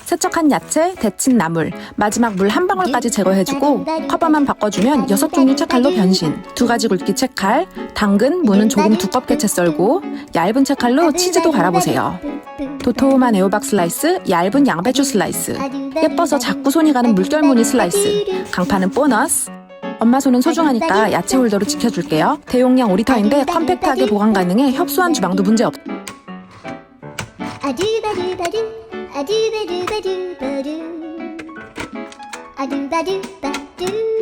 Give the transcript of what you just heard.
세척한 야채, 데친 나물, 마지막 물 한 방울까지 제거해주고 커버만 바꿔주면 6종류 채칼로 변신. 2가지 굵기 채칼, 당근, 무는 조금 두껍게 채 썰고 얇은 채칼로 치즈도 갈아보세요. 도톰한 애호박 슬라이스, 얇은 양배추 슬라이스, 예뻐서 자꾸 손이 가는 물결무늬 슬라이스, 강파는 보너스. 엄마 손은 소중하니까 야채 홀더로 지켜줄게요. 대용량 5리터인데 컴팩트하게 보관 가능해 협소한 주방도 문제없. 아두바두바두